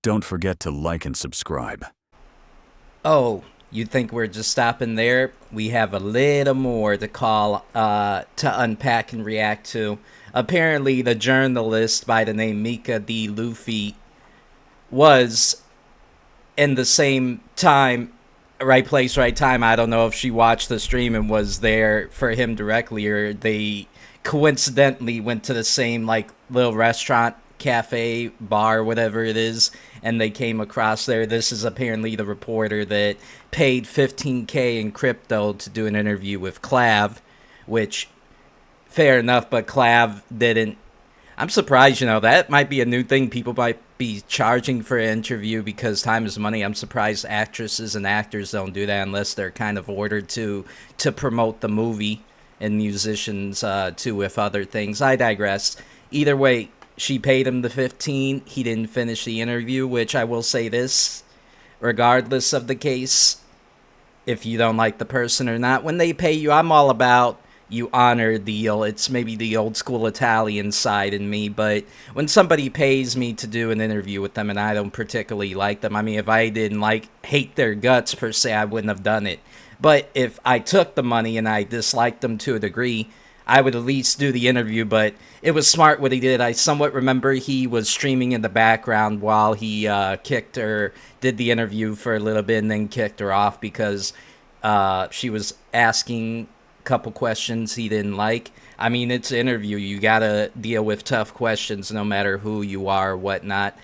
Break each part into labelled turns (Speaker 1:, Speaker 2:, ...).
Speaker 1: Don't forget to like and subscribe.
Speaker 2: Oh, you think we're just stopping there? We have a little more to to unpack and react to. Apparently, the journalist by the name Mika D. Luffy was in the same time, right place, right time. I don't know if she watched the stream and was there for him directly, or they coincidentally went to the same like little restaurant, cafe, bar, whatever it is, and they came across there. This is apparently the reporter that paid 15K in crypto to do an interview with Clav, which fair enough, but Clav didn't. I'm surprised, that might be a new thing. People might be charging for an interview because time is money. I'm surprised actresses and actors don't do that unless they're kind of ordered to promote the movie, and musicians too with other things. I digress. Either way, she paid him the 15. He didn't finish the interview, which I will say this, regardless of the case, if you don't like the person or not, when they pay you, I'm all about you honor a deal. It's maybe the old school Italian side in me, but when somebody pays me to do an interview with them and I don't particularly like them, I mean, if I didn't hate their guts per se, I wouldn't have done it. But if I took the money and I disliked them to a degree, I would at least do the interview. But it was smart what he did. I somewhat remember he was streaming in the background while he kicked her, did the interview for a little bit and then kicked her off because she was asking couple questions he didn't like. I mean, it's an interview. You gotta deal with tough questions no matter who you are or whatnot.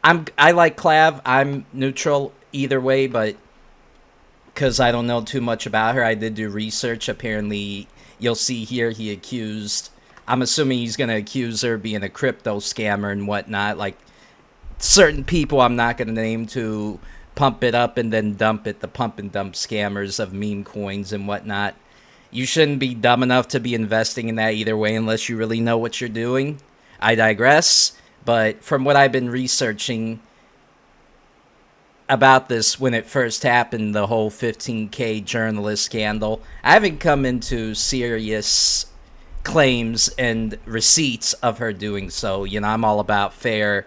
Speaker 2: I like Clav. I'm neutral either way, but because I don't know too much about her, I did do research. Apparently, you'll see here he accused. I'm assuming he's gonna accuse her of being a crypto scammer and whatnot. Like certain people, I'm not gonna name to pump it up and then dump it, the pump and dump scammers of meme coins and whatnot. You shouldn't be dumb enough to be investing in that either way unless you really know what you're doing. I digress, but from what I've been researching about this when it first happened, the whole 15K journalist scandal, I haven't come into serious claims and receipts of her doing so. I'm all about fair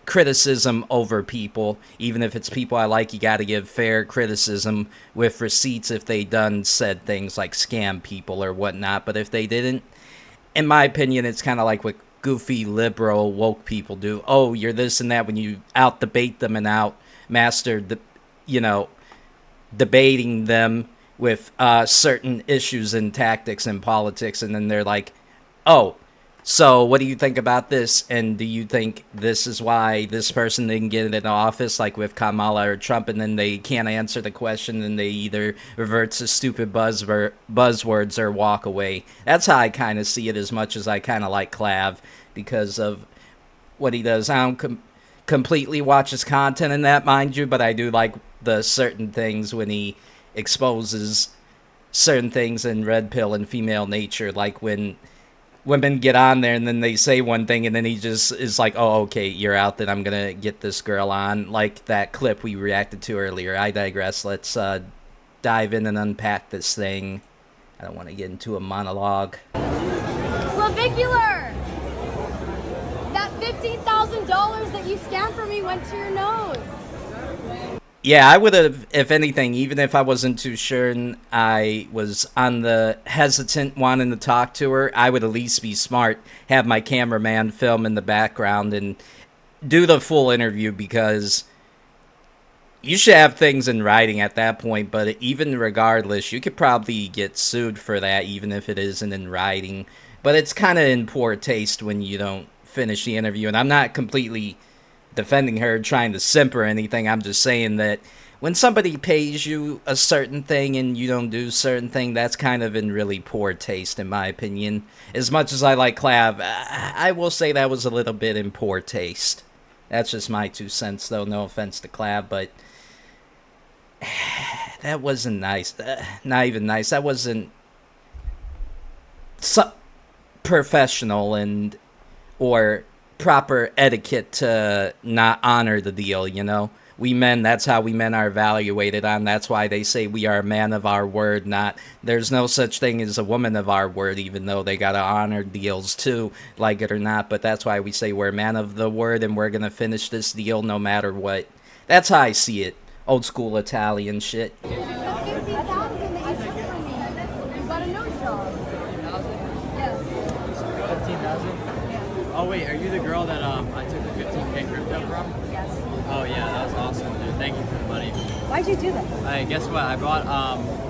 Speaker 2: criticism over people. Even if it's people I like, you got to give fair criticism with receipts if they done said things like scam people or whatnot. But if they didn't, in my opinion, it's kind of like what goofy liberal woke people do. Oh, you're this and that, when you out debate them and out master the debating them with certain issues and tactics and politics, and then they're like, oh, so what do you think about this? And do you think this is why this person didn't get into office, like with Kamala or Trump, and then they can't answer the question and they either revert to stupid buzzwords or walk away? That's how I kind of see it, as much as I kind of like Clav because of what he does. I don't completely watch his content in that, mind you, but I do like the certain things when he exposes certain things in red pill and female nature, like when women get on there and then they say one thing and then he just is like, oh, okay, you're out, then I'm gonna get this girl on, like that clip we reacted to earlier. I digress. Let's dive in and unpack this thing. I don't want to get into a monologue.
Speaker 3: Clavicular! That $15,000 that you scammed from me went to your nose.
Speaker 2: Yeah, I would have, if anything, even if I wasn't too sure and I was on the hesitant wanting to talk to her, I would at least be smart, have my cameraman film in the background and do the full interview, because you should have things in writing at that point. But even regardless, you could probably get sued for that, even if it isn't in writing. But it's kind of in poor taste when you don't finish the interview. And I'm not completely defending her, trying to simp or anything. I'm just saying that when somebody pays you a certain thing and you don't do certain thing, that's kind of in really poor taste, in my opinion. As much as I like Clav, I will say that was a little bit in poor taste. That's just my 2 cents, though. No offense to Clav, but that wasn't nice. Not even nice. That wasn't professional or proper etiquette to not honor the deal. we men, that's how we men are evaluated on. That's why they say we are a man of our word, not, there's no such thing as a woman of our word, even though they got to honor deals too, like it or not. But that's why we say we're a man of the word, and we're going to finish this deal no matter what. That's how I see it. Old school Italian shit.
Speaker 3: The 50,000 that you took from me. You got a nose job.
Speaker 4: 15,000?
Speaker 3: Yeah.
Speaker 4: 15,000? Oh wait, are you the girl that I took the 15K crypto from?
Speaker 3: Yes.
Speaker 4: Oh yeah, that was awesome, dude. Thank you for the money.
Speaker 3: Why'd you do that?
Speaker 4: Hey, guess what? I bought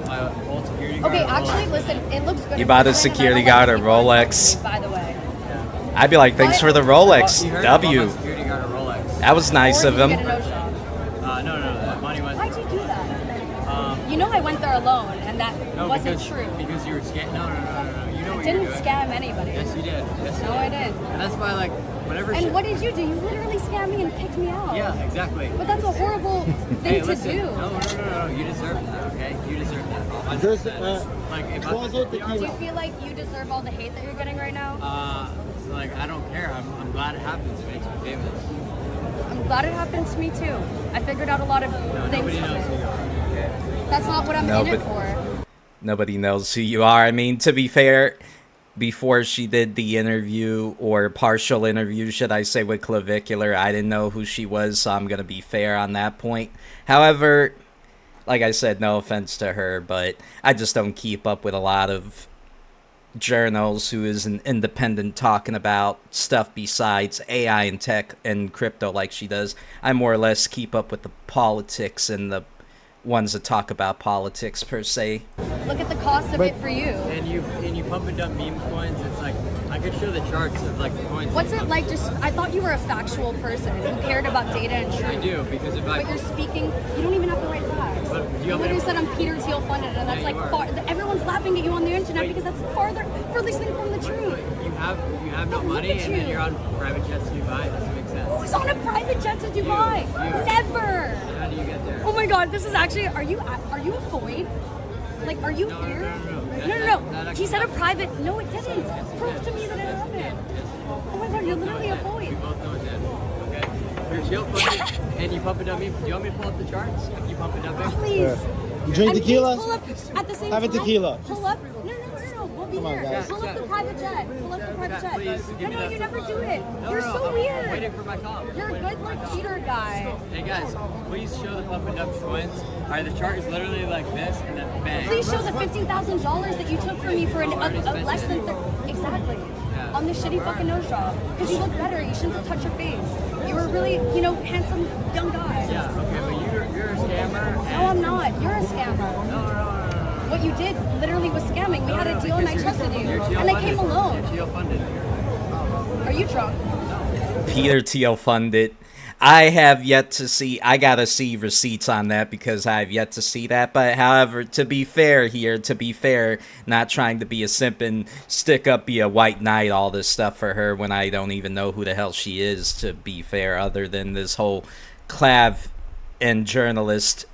Speaker 4: my old security guard.
Speaker 3: Okay,
Speaker 4: a
Speaker 3: actually,
Speaker 4: Rolex.
Speaker 3: listen, it looks good.
Speaker 2: You
Speaker 3: in
Speaker 2: bought a
Speaker 3: person, and I
Speaker 2: security
Speaker 3: don't like
Speaker 2: guard a
Speaker 3: people in
Speaker 2: Rolex.
Speaker 3: front of me, by the way.
Speaker 4: Yeah.
Speaker 2: I'd be like, thanks for the Rolex,
Speaker 4: You heard I bought
Speaker 2: W.
Speaker 4: my security guard a Rolex.
Speaker 2: That was nice
Speaker 3: Or
Speaker 2: of
Speaker 3: did you
Speaker 2: him.
Speaker 3: get a nose job?
Speaker 4: No, that money went.
Speaker 3: Why'd you do that? You know I went there alone, and that
Speaker 4: No,
Speaker 3: wasn't
Speaker 4: because,
Speaker 3: true.
Speaker 4: Because you were scam. No. You know
Speaker 3: I
Speaker 4: what
Speaker 3: didn't
Speaker 4: you're doing.
Speaker 3: scam anybody.
Speaker 4: Yes, you did. Yes, you
Speaker 3: No,
Speaker 4: did.
Speaker 3: I did.
Speaker 4: And that's why, like, whenever.
Speaker 3: And what did you do? You literally scammed me and kicked me out.
Speaker 4: Yeah, exactly.
Speaker 3: But that's a horrible thing
Speaker 4: Hey,
Speaker 3: to
Speaker 4: listen.
Speaker 3: do.
Speaker 4: No. You deserve that, okay? You deserve that. 100%.
Speaker 5: There's,
Speaker 4: like, if
Speaker 5: also
Speaker 3: Do
Speaker 5: tequila.
Speaker 3: you feel like you deserve all the hate that you're getting right now?
Speaker 4: like, I don't care. I'm glad it happens. It makes me famous.
Speaker 3: I'm glad it happened to me too. I figured out a lot of
Speaker 4: No,
Speaker 3: things
Speaker 4: nobody
Speaker 3: from
Speaker 4: knows who
Speaker 3: it.
Speaker 4: you are, okay?
Speaker 3: That's not what I'm
Speaker 2: No,
Speaker 3: in it
Speaker 2: but-
Speaker 3: for.
Speaker 2: Nobody knows who you are. I mean, to be fair, before she did the interview, or partial interview, should I say, with Clavicular, I didn't know who she was, so I'm going to be fair on that point. However, like I said, no offense to her, but I just don't keep up with a lot of journals who is an independent talking about stuff besides AI and tech and crypto like she does. I more or less keep up with the politics and the ones that talk about politics per se.
Speaker 3: Look at the cost of
Speaker 5: But-
Speaker 3: it for you.
Speaker 4: And you pump and dump meme coins. It's like I could show the charts of like the coins.
Speaker 3: What's
Speaker 4: you
Speaker 3: it
Speaker 4: pump.
Speaker 3: like? Just I thought you were a factual person who cared about data and truth.
Speaker 4: I do because if I
Speaker 3: But you're speaking. You don't even have the right facts.
Speaker 4: But you
Speaker 3: You
Speaker 4: want me
Speaker 3: literally
Speaker 4: to-
Speaker 3: said I'm Peter Thiel funded, and that's
Speaker 4: Yeah,
Speaker 3: like
Speaker 4: you are.
Speaker 3: far. Everyone's laughing at you on the internet
Speaker 4: Wait.
Speaker 3: because that's furthest thing from the truth.
Speaker 4: you have no
Speaker 3: Look
Speaker 4: money
Speaker 3: at
Speaker 4: and then
Speaker 3: you.
Speaker 4: you're on private jets to Dubai. It doesn't make sense.
Speaker 3: Who's on a private jet to Dubai?
Speaker 4: You.
Speaker 3: Never.
Speaker 4: How do you get there?
Speaker 3: Oh my God, this is actually. Are you a void? Like, are you
Speaker 4: No,
Speaker 3: here?
Speaker 4: no.
Speaker 3: No.
Speaker 4: That
Speaker 3: He said a
Speaker 4: actually
Speaker 3: private. No, it didn't. Prove to me that it happened. Oh my God, you're literally a
Speaker 4: We
Speaker 3: void.
Speaker 4: both know it did. Okay. You're chill funded and you pump it up. Do you want me to pull up the charts? If you pump it up,
Speaker 3: Please.
Speaker 5: You drink
Speaker 3: And
Speaker 5: tequila?
Speaker 3: please pull up at the same
Speaker 5: Have a
Speaker 3: time.
Speaker 5: tequila.
Speaker 3: Pull up. No. We'll be
Speaker 5: Come on,
Speaker 3: there.
Speaker 5: guys.
Speaker 3: Pull up the private jet. Pull up the private jet.
Speaker 4: Please, give me
Speaker 3: No,
Speaker 4: that.
Speaker 3: you never do it.
Speaker 4: No,
Speaker 3: You're
Speaker 4: no,
Speaker 3: so
Speaker 4: I'm
Speaker 3: weird.
Speaker 4: waiting for my call.
Speaker 3: You're a good like cheater guy.
Speaker 4: Hey guys, please show the pump and dump coins. Alright, the chart is literally like this and then bang.
Speaker 3: Please show the $15,000 that you took from me for a less than exactly
Speaker 4: Yeah.
Speaker 3: on this shitty fucking nose job. Because you look better. You shouldn't have touched your face. You were really, handsome young guy.
Speaker 4: Yeah, okay, but you're a scammer.
Speaker 3: No, I'm not. You're a scammer.
Speaker 4: No.
Speaker 3: What you did literally was scamming. We had a deal and I trusted you.
Speaker 4: You're
Speaker 3: And I came alone.
Speaker 4: You're Teal funded.
Speaker 3: Are you drunk?
Speaker 2: Peter Thiel funded. I have yet to see, I gotta see receipts on that because I've yet to see that. But however, to be fair, not trying to be a simp and stick up, be a white knight, all this stuff for her when I don't even know who the hell she is, to be fair, other than this whole Clav and journalist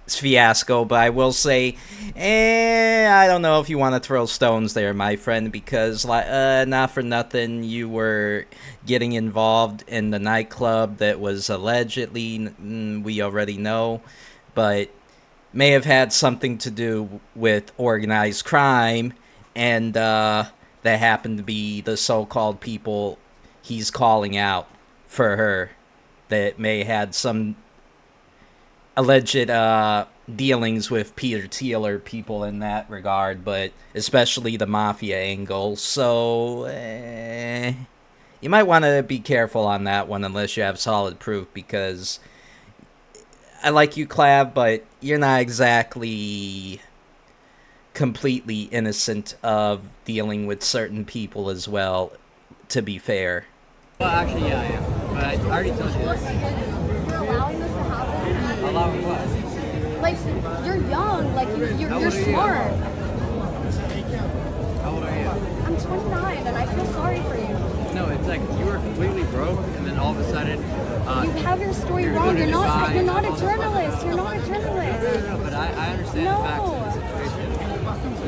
Speaker 2: fiasco. But I will say, I don't know if you want to throw stones there, my friend, because not for nothing, you were getting involved in the nightclub that was allegedly, we already know, but may have had something to do with organized crime, and that happened to be the so-called people he's calling out for her that may had some alleged dealings with Peter Thiel or people in that regard, but especially the mafia angle. So you might want to be careful on that one unless you have solid proof, because I like you, Clav, but you're not exactly completely innocent of dealing with certain people as well, to be fair.
Speaker 4: Well, actually, yeah, I am. But I already told you this.
Speaker 3: You're allowing this to happen?
Speaker 4: Allowing what?
Speaker 3: Like, you're young. Like, you're
Speaker 4: old are you?
Speaker 3: smart.
Speaker 4: How old are you?
Speaker 3: I'm 29 and I feel sorry for you.
Speaker 4: No, it's like you were completely broke, and then all of a sudden,
Speaker 3: You have your story
Speaker 4: you're
Speaker 3: wrong.
Speaker 4: gonna
Speaker 3: You're not
Speaker 4: decide-
Speaker 3: a journalist. You're not a journalist.
Speaker 4: No, but I understand
Speaker 3: No.
Speaker 4: the facts of the situation. So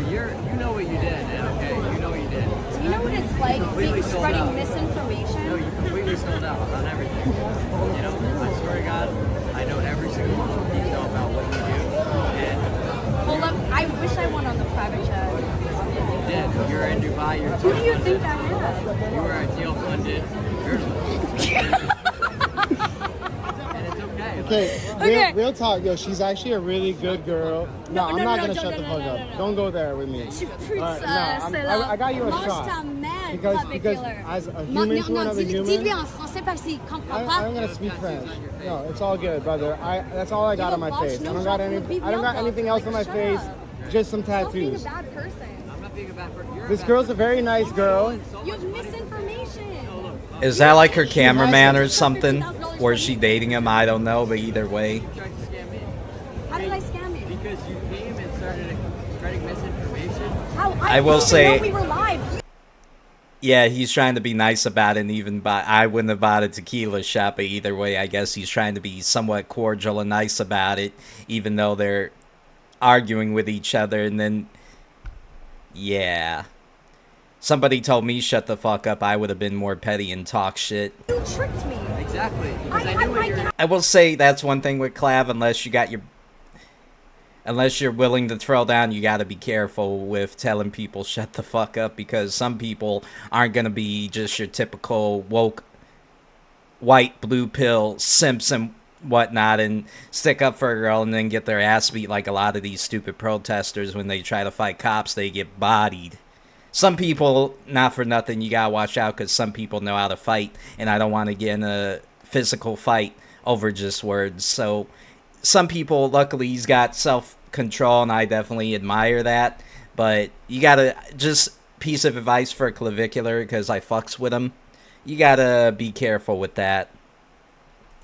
Speaker 4: you know what you did, man. Okay, you know what you did.
Speaker 3: Do you know what it's like
Speaker 4: completely sold
Speaker 3: spreading
Speaker 4: out.
Speaker 3: misinformation?
Speaker 4: No, you completely sold out on everything. You know, I swear to God, I know buy your
Speaker 3: Who do you
Speaker 4: TL-funded.
Speaker 3: think I am?
Speaker 4: You are a TL-funded journalist. And it's okay.
Speaker 5: Okay, real talk, yo. She's actually a really good girl. No, I'm not gonna shut the fuck up. Don't go there with me. I got you a shot. Because as a human to another human,
Speaker 3: Dis-lui en français parce qu'il comprend pas.
Speaker 5: I'm gonna speak French. No, it's all good, brother. That's all I got on my face. I don't got anything else on my face. Just some
Speaker 3: Stop being a
Speaker 5: tattoos.
Speaker 3: bad person.
Speaker 4: I'm not being a bad person. You're
Speaker 5: This girl's a very nice girl.
Speaker 3: You have misinformation.
Speaker 2: Is that like her cameraman or something? Or is she dating him? I don't know, but either way.
Speaker 4: trying to scam me.
Speaker 3: How did I scam you?
Speaker 4: Because you came and started spreading misinformation.
Speaker 3: How?
Speaker 2: I will
Speaker 3: didn't
Speaker 2: say-
Speaker 3: know we were live.
Speaker 2: Yeah, he's trying to be nice about it, and even I wouldn't have bought a tequila shot, but either way, I guess he's trying to be somewhat cordial and nice about it, even though they're arguing with each other, and then, yeah. Somebody told me shut the fuck up, I would have been more petty and talk shit.
Speaker 3: You tricked me.
Speaker 4: Exactly. Because I knew what you're...
Speaker 2: I will say that's one thing with Clav, unless you're willing to throw down, you gotta be careful with telling people shut the fuck up, because some people aren't gonna be just your typical woke white blue pill simps and whatnot and stick up for a girl and then get their ass beat like a lot of these stupid protesters. When they try to fight cops, they get bodied. Some people, not for nothing, you gotta watch out, because some people know how to fight, and I don't want to get in a physical fight over just words. So some people, luckily, he's got self-control, and I definitely admire that. But you gotta, just piece of advice for Clavicular, because I fucks with him, you gotta be careful with that.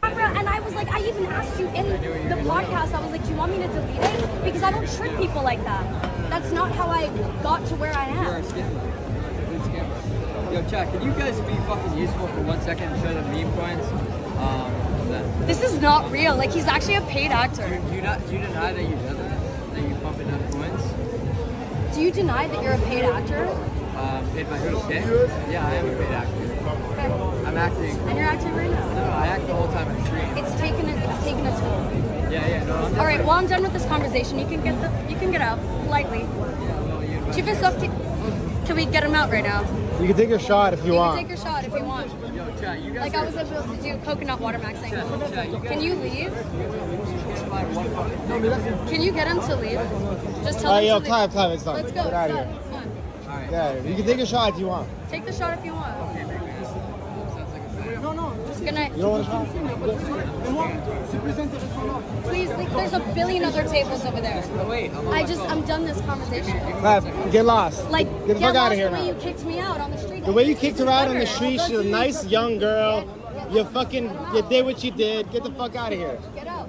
Speaker 3: And I was like, I even asked you in the podcast, I was like, do you want me to delete it? Because I don't trick people like that. That's not how I got to where I
Speaker 4: You're a
Speaker 3: am.
Speaker 4: scammer. Complete scammer. Yo, Chuck, can you guys be fucking useful for 1 second and show the meme coins?
Speaker 3: This is not real. Like, he's actually a paid actor.
Speaker 4: Do you deny that you did that? That you pump enough coins?
Speaker 3: Do you deny that you're a paid actor?
Speaker 4: If I go to pay? Yeah, I am a paid actor.
Speaker 3: Okay.
Speaker 4: I'm acting.
Speaker 3: And you're acting right now.
Speaker 4: No, I act the whole time I stream.
Speaker 3: It's taken a toll.
Speaker 4: Yeah, no. I'm
Speaker 3: All right, well, I'm done with this conversation. You can get out politely. Tu veux sortir? Can we get him out right now?
Speaker 5: You can take a shot if you
Speaker 3: You
Speaker 5: want.
Speaker 3: can take your shot if you want.
Speaker 4: Yo, Chad, you guys
Speaker 3: Like, I was able to do coconut water maxing. Can you leave? Can you get him to leave? Just tell him
Speaker 5: Yo,
Speaker 3: to
Speaker 5: Clive,
Speaker 3: leave.
Speaker 5: it's done.
Speaker 3: Let's go.
Speaker 5: Get out
Speaker 3: It's
Speaker 5: of
Speaker 3: done.
Speaker 5: here.
Speaker 3: It's done.
Speaker 5: Yeah, you can take a shot if you want.
Speaker 3: Take the shot if you want. Good night.
Speaker 5: You don't want a shot?
Speaker 3: Please, like, there's a billion other tables over there.
Speaker 4: Wait,
Speaker 3: I'm done this conversation.
Speaker 5: Clive, get lost.
Speaker 3: Like,
Speaker 5: Get the fuck out of here
Speaker 3: the way
Speaker 5: now.
Speaker 3: you kicked me out on the street.
Speaker 5: The way you kicked her out on the street, she's a nice young girl. You did what you did. Get the fuck out of here.
Speaker 3: Get out.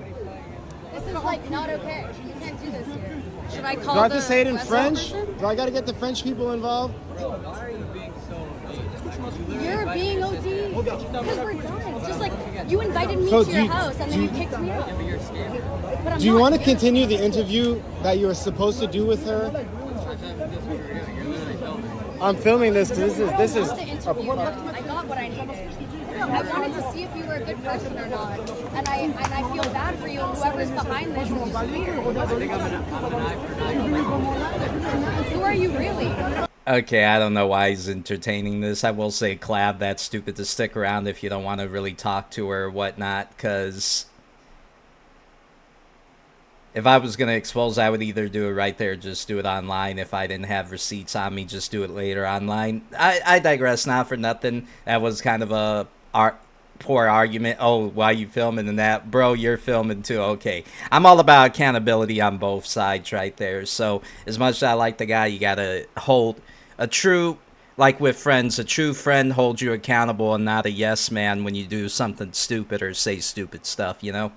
Speaker 3: This is like not okay. You can't do this here. Should I call
Speaker 5: Do I have
Speaker 3: the
Speaker 5: to say it in
Speaker 3: West
Speaker 5: French?
Speaker 3: person?
Speaker 5: Do I gotta get the French people involved?
Speaker 4: why are you being so
Speaker 3: You're being OD. Because we're done. Just like you invited me
Speaker 5: So
Speaker 3: to
Speaker 5: do
Speaker 3: your
Speaker 5: you-
Speaker 3: house and then you kicked me out.
Speaker 4: You're a scammer.
Speaker 3: But I'm
Speaker 5: Do you
Speaker 3: not.
Speaker 5: want to continue the interview that you were supposed to do with her?
Speaker 4: That's what you're doing. You're literally filming.
Speaker 5: I'm filming this. This is
Speaker 3: I got the interview. I got what I needed. I wanted to see if you were a good person or not, and I feel bad for you and whoever's behind this is just weird.
Speaker 4: I think I'm an eye for an eye.
Speaker 3: Who are you really?
Speaker 2: Okay, I don't know why he's entertaining this. I will say, Clav, that's stupid to stick around if you don't want to really talk to her or whatnot, because if I was going to expose, I would either do it right there or just do it online. If I didn't have receipts on me, just do it later online. I digress, not for nothing. That was kind of a poor argument. Oh, why you filming and that? Bro, you're filming too. Okay. I'm all about accountability on both sides right there. So as much as I like the guy, you got to hold a true, like with friends, a true friend holds you accountable and not a yes man when you do something stupid or say stupid stuff, you know?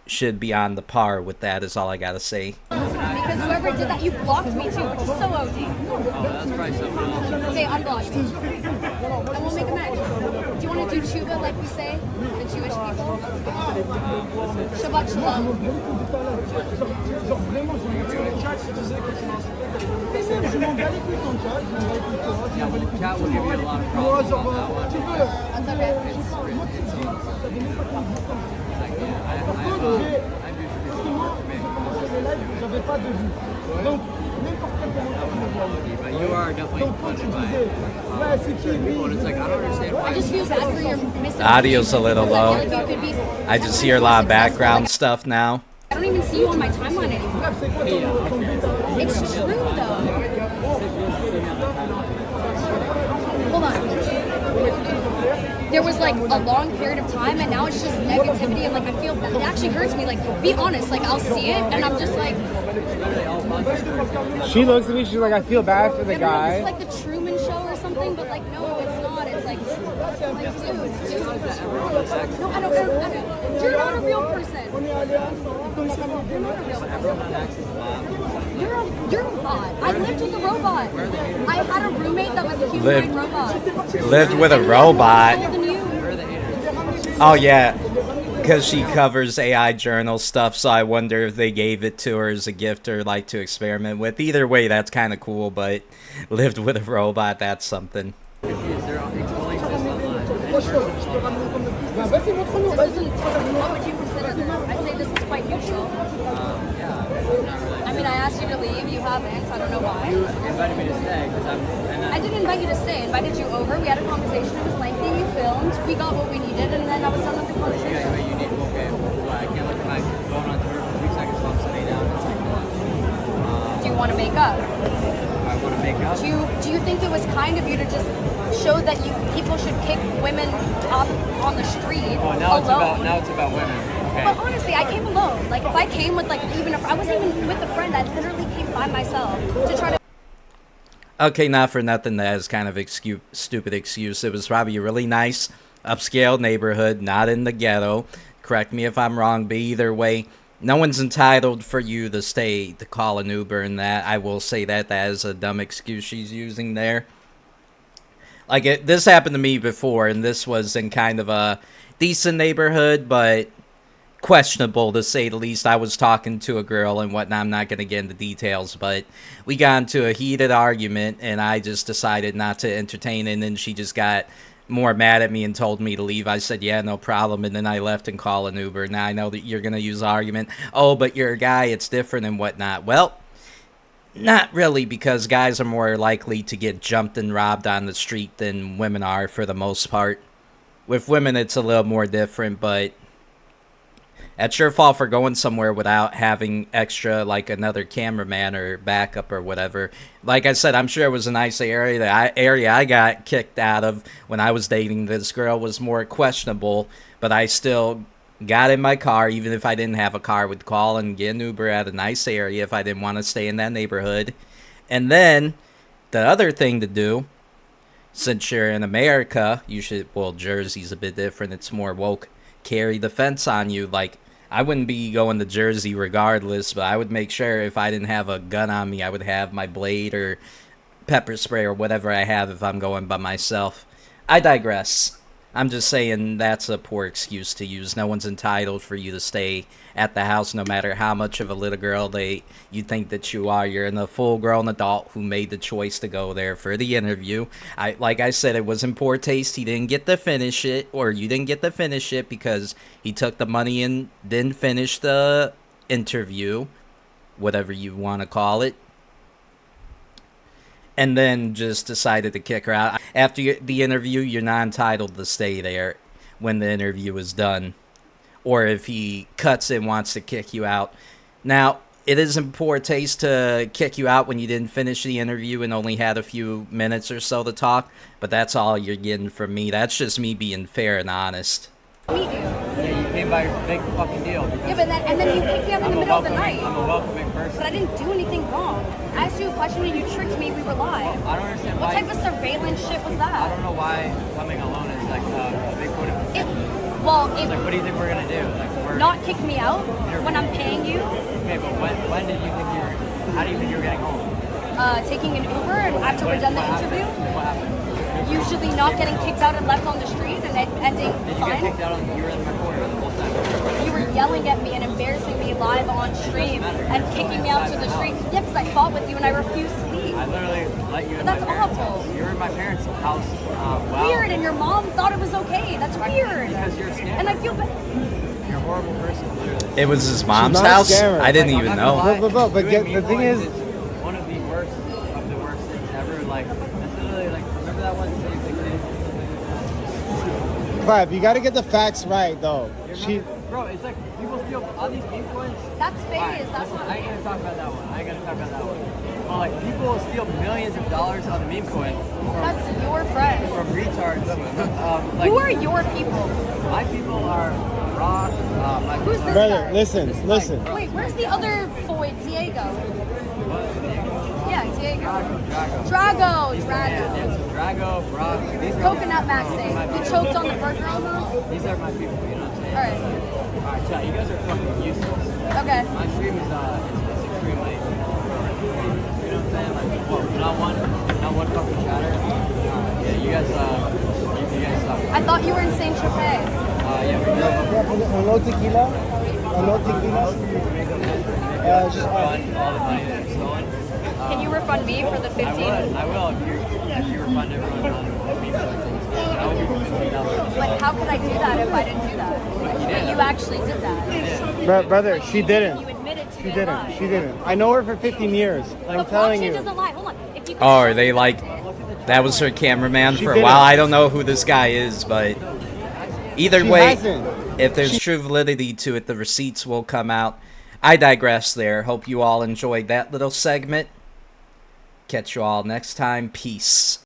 Speaker 2: Should be on the par with that is all I got to say.
Speaker 3: Because whoever did that, you blocked me too, which is so OD.
Speaker 4: Oh, that's probably something else.
Speaker 3: Okay, unblock me. And we'll make a match. Do you want to do tshuva like we say, the Jewish people? Shabbat shalom.
Speaker 4: Yeah, well, chat will give you a lot of problems on that one.
Speaker 3: That's okay.
Speaker 4: Like, yeah, I'm usually
Speaker 5: J'avais pas de vue. Donc, n'importe
Speaker 4: But you are definitely funded by certain people, and it's like, I don't understand why.
Speaker 3: I just feel bad for your missing.
Speaker 2: Audio's a little low.
Speaker 3: I feel like you could be
Speaker 2: I just hear a lot of background stuff now.
Speaker 3: I don't even see you on my timeline anymore. It's true though. Hold on. There was like a long period of time, and now it's just negativity, and like I feel it actually hurts me. Like, be honest, like I'll see it, and I'm just like.
Speaker 5: She looks at me. She's like, I feel bad for the guy.
Speaker 3: It's like the Truman Show or something, but like no, it's not. It's like, dude, no, I don't. You're not a real person. You're not a real person. You're a bot. I lived with a robot. I had a roommate that was a humanoid robot.
Speaker 2: Lived with a robot. Oh yeah, because she covers AI journal stuff, so I wonder if they gave it to her as a gift or like to experiment with. Either way, that's kind of cool, but lived with a robot, that's something.
Speaker 3: This isn't, what would you consider this? I'd say this is quite neutral. I mean, I asked you to leave, you haven't, so I don't know why.
Speaker 4: You invited me to stay, because
Speaker 3: I didn't invite you to stay, I invited you over, we had a conversation, it was lengthy, you filmed, we got what we needed, and then I was done with the conversation.
Speaker 4: Yeah, you need, okay, well, I can't look at my phone on Twitter for 3 seconds while I'm sitting down. It's like,
Speaker 3: do you want to make up?
Speaker 4: I want to make up?
Speaker 3: Do you think it was kind of you to just show that people should kick women up on the street
Speaker 4: Well, now
Speaker 3: alone?
Speaker 4: It's about women. Okay.
Speaker 3: But honestly, I came alone. Like, if I came with, like, even if I wasn't even with a friend, I literally came by myself to try to.
Speaker 2: Okay, not for nothing, that is kind of stupid excuse. It was probably a really nice, upscale neighborhood, not in the ghetto. Correct me if I'm wrong, but either way, no one's entitled for you to stay to call an Uber and that. I will say that is a dumb excuse she's using there. Like, this happened to me before, and this was in kind of a decent neighborhood, but questionable to say the least. I was talking to a girl and whatnot. I'm not going to get into details, but we got into a heated argument, and I just decided not to entertain it, and then she just got more mad at me and told me to leave. I said, yeah, no problem, and then I left and called an Uber. Now I know that you're going to use the argument, oh, but you're a guy, it's different and whatnot. Well, not really, because guys are more likely to get jumped and robbed on the street than women are for the most part. With women, it's a little more different, but that's your fault for going somewhere without having extra, like, another cameraman or backup or whatever. Like I said, I'm sure it was a nice area. The area I got kicked out of when I was dating this girl was more questionable, but I still got in my car, even if I didn't have a car, would call and get an Uber at a nice area if I didn't want to stay in that neighborhood. And then, the other thing to do, since you're in America, you should, well, Jersey's a bit different, it's more woke, carry the fence on you. Like, I wouldn't be going to Jersey regardless, but I would make sure if I didn't have a gun on me, I would have my blade or pepper spray or whatever I have if I'm going by myself. I digress. I'm just saying that's a poor excuse to use. No one's entitled for you to stay at the house, no matter how much of a little girl you think that you are. You're a full-grown adult who made the choice to go there for the interview. Like I said, it was in poor taste. He didn't get to finish it, or you didn't get to finish it because he took the money and didn't finish the interview, whatever you want to call it, and then just decided to kick her out. After the interview, you're not entitled to stay there when the interview is done. Or if he cuts and wants to kick you out. Now, it is in poor taste to kick you out when you didn't finish the interview and only had a few minutes or so to talk, but that's all you're getting from me. That's just me being fair and honest.
Speaker 3: Meet you.
Speaker 4: Yeah, you came by your big fucking deal.
Speaker 3: Yeah, but then you kicked me out in the middle of the night.
Speaker 4: I'm a welcoming person.
Speaker 3: But I didn't do anything wrong. I asked you a question and you tricked me. We were live.
Speaker 4: I don't understand
Speaker 3: What
Speaker 4: why.
Speaker 3: type of surveillance shit was
Speaker 4: I
Speaker 3: that?
Speaker 4: don't know why coming alone is like a big point of
Speaker 3: It's
Speaker 4: like, what do you think we're gonna do? Like, we're
Speaker 3: not kick me out when I'm paying you.
Speaker 4: Okay, but when did you think how do you think you're getting home?
Speaker 3: Taking an Uber and after we're done the interview.
Speaker 4: What happened?
Speaker 3: Usually not getting kicked out and left on the street and ending
Speaker 4: Did you get
Speaker 3: fine.
Speaker 4: kicked out you were in my corner the whole time?
Speaker 3: You were yelling at me and embarrassing me live on stream and kicking me out to the street. Yeah, because I fought with you and I refused to leave.
Speaker 4: I literally let you in
Speaker 3: That's
Speaker 4: my parents'
Speaker 3: awful.
Speaker 4: house. You were in my parents' house. Wow.
Speaker 3: Weird, and your mom thought it was okay. That's weird.
Speaker 4: Because you're a scammer.
Speaker 3: And I feel bad.
Speaker 4: You're a horrible person, literally.
Speaker 2: It was his mom's
Speaker 5: not a
Speaker 2: house?
Speaker 5: scammer.
Speaker 2: I didn't
Speaker 4: Like,
Speaker 2: even
Speaker 4: I'm not
Speaker 2: know.
Speaker 4: gonna lie,
Speaker 5: But
Speaker 4: doing
Speaker 5: the thing
Speaker 4: meatballs
Speaker 5: is-
Speaker 4: one of the worst
Speaker 5: Clive, you gotta get the facts right, though.
Speaker 4: Bro, it's like people steal all these meme coins.
Speaker 3: That's phase.
Speaker 4: Right,
Speaker 3: That's not.
Speaker 4: I ain't gonna talk about that one. Well, like people steal millions of dollars on the meme coin.
Speaker 3: That's your friend.
Speaker 4: From retards. Like,
Speaker 3: Who are your people?
Speaker 4: my people are Rock.
Speaker 3: Who's this
Speaker 5: Brother,
Speaker 3: guy?
Speaker 5: listen.
Speaker 3: Wait, where's the other boy, Diego? Yeah, Diego. Drago.
Speaker 4: Drago, Brock. These are
Speaker 3: Coconut maxing. He choked on the burger almost.
Speaker 4: These are my people. You know what I'm saying?
Speaker 3: Alright.
Speaker 4: Alright, chat. You guys are fucking useless.
Speaker 3: Okay.
Speaker 4: My stream is it's extreme late. You know what I'm saying? Like, not one fucking chatter. Yeah, you guys suck.
Speaker 3: I thought you were in Saint Tropez.
Speaker 4: Yeah, we do.
Speaker 5: No tequila? No tequila? Just
Speaker 4: All the money that you're stolen.
Speaker 3: Can you refund me for the 15?
Speaker 4: I will if you refund everyone on me for things. I will give you $15.
Speaker 3: But how could I do that if I didn't do that? But you actually did that.
Speaker 5: Brother, she didn't.
Speaker 3: You admitted to
Speaker 5: She
Speaker 3: it. Lie.
Speaker 5: didn't. I know her for 15 years. I'm
Speaker 3: But
Speaker 5: telling
Speaker 3: blockchain
Speaker 5: you.
Speaker 3: doesn't lie. Hold on. If you
Speaker 2: Oh, are they like... That was her cameraman for a while. I don't know who this guy is, but... Either way, if there's true validity to it, the receipts will come out. I digress there. Hope you all enjoyed that little segment. Catch you all next time. Peace.